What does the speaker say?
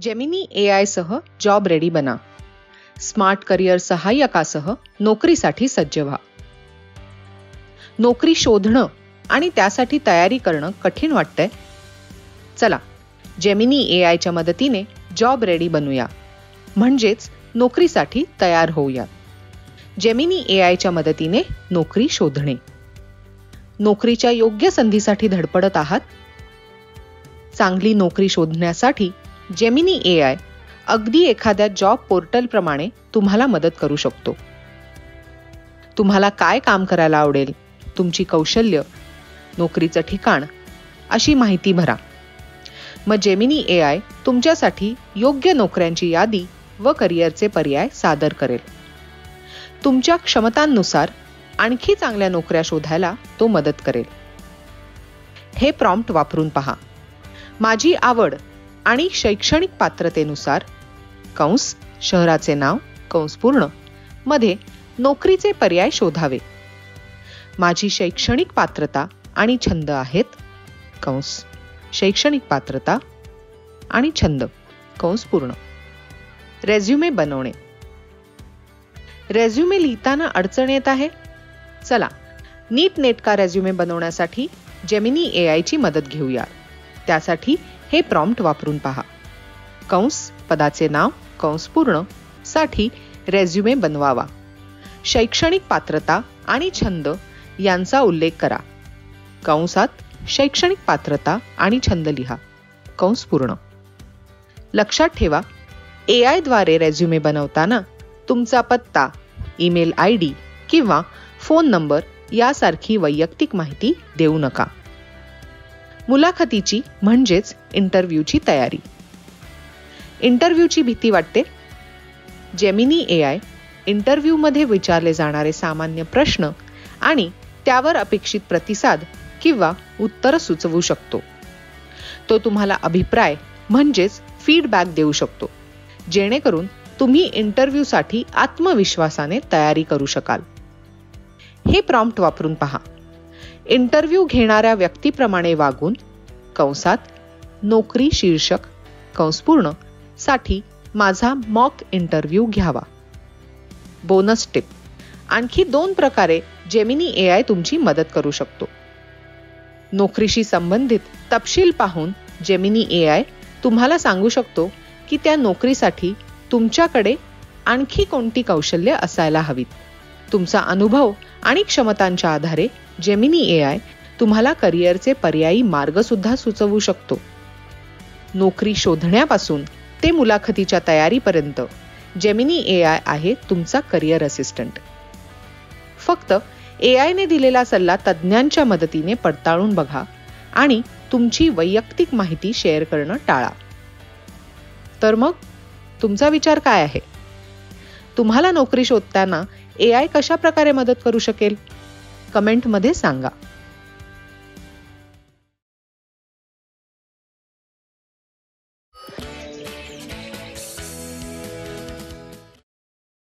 Gemini AI सह job ready बना. Smart career सहाय्यकासह नोकरीसाठी सज्ज व्हा. नोकरी शोधणं आणि त्यासाठी तयारी करणं कठीण वाटतंय? चला, जेमिनी AIच्या मदतीने जॉब रेडी बनूया, म्हणजेच नोकरीसाठी तयार होऊया. जेमिनी AIच्या मदतीने नोकरी शोधणे. नोकरीच्या योग्य संधीसाठी धडपडत आहात? चांगली नोकरी शोधण्यासाठी जेमिनी AI अगदी एखाद्या जॉब पोर्टल प्रमाणे तुम्हाला मदत करू शकतो. तुम्हाला काय काम करायला आवडेल, तुमची कौशल्य, नोकरीचं ठिकाण अशी माहिती भरा. मग जेमिनी AI तुमच्यासाठी योग्य नोकऱ्यांची यादी व करिअरचे पर्याय सादर करेल. तुमच्या क्षमतांनुसार आणखी चांगल्या नोकऱ्या शोधायला तो मदत करेल. हे प्रॉम्प्ट वापरून पहा. माझी आवड आणि शैक्षणिक पात्रतेनुसार कंस शहराचे नाव कंस पूर्ण मध्ये नोकरीचे पर्याय शोधावे. माझी शैक्षणिक पात्रता आणि छंद आहेत कंस शैक्षणिक पात्रता आणि छंद कंस पूर्ण. रेझ्युमे बनवणे. रेझ्युमे लिहिताना अडचण येत आहे? चला, नीटनेटका रेझ्युमे बनवण्यासाठी जेमिनी AI ची मदत घेऊया. त्यासाठी हे प्रॉम्प्ट वापरून पहा. कंस पदाचे नाव कंस पूर्ण साठी रेझ्युमे बनवावा. शैक्षणिक पात्रता आणि छंद यांचा उल्लेख करा. कंसात शैक्षणिक पात्रता आणि छंद लिहा. कंस पूर्ण. लक्षात ठेवा, AI द्वारे रेझ्युमे बनवताना तुमचा पत्ता, ईमेल ID किंवा फोन नंबर यासारखी वैयक्तिक माहिती देऊ नका. मुलाखतीची म्हणजेच इंटरव्ह्यूची तयारी. इंटरव्ह्यूची भीती वाटते? जेमिनी AI इंटरव्ह्यूमध्ये विचारले जाणारे सामान्य प्रश्न आणि त्यावर अपेक्षित प्रतिसाद किंवा उत्तर सुचवू शकतो. तो तुम्हाला अभिप्राय म्हणजेच फीडबॅक देऊ शकतो, जेणेकरून तुम्ही इंटरव्ह्यूसाठी आत्मविश्वासाने तयारी करू शकाल. हे प्रॉम्प्ट वापरून पहा. इंटरव्ह्यू घेणाऱ्या व्यक्तीप्रमाणे वागून कंसात नोकरी शीर्षक कंस पूर्ण साठी माझा मॉक इंटरव्ह्यू घ्यावा. Bonus tip. आणखी 2 प्रकारे जेमिनी AI तुमची मदत करू शकतो. नोकरीशी संबंधित तपशील पाहून जेमिनी AI तुम्हाला सांगू शकतो की त्या नोकरीसाठी तुमच्याकडे आणखी कोणती कौशल्य असायला हवीत. तुमचा अनुभव आणि क्षमतांच्या आधारे जेमिनी AI तुम्हाला करिअरचे पर्यायी मार्ग सुद्धा सुचवू शकतो. नोकरी शोधण्यापासून ते मुलाखतीच्या तयारीपर्यंत जेमिनी AI आहे तुमचा करिअर असिस्टंट. फक्त AI ने दिलेला सल्ला तज्ञांच्या मदतीने पडताळून बघा आणि तुमची वैयक्तिक माहिती शेअर करणं टाळा. तर मग तुमचा विचार काय आहे? तुम्हाला नोकरी शोधताना AI कशा प्रकारे मदत करू शकेल? कमेंटमध्ये सांगा.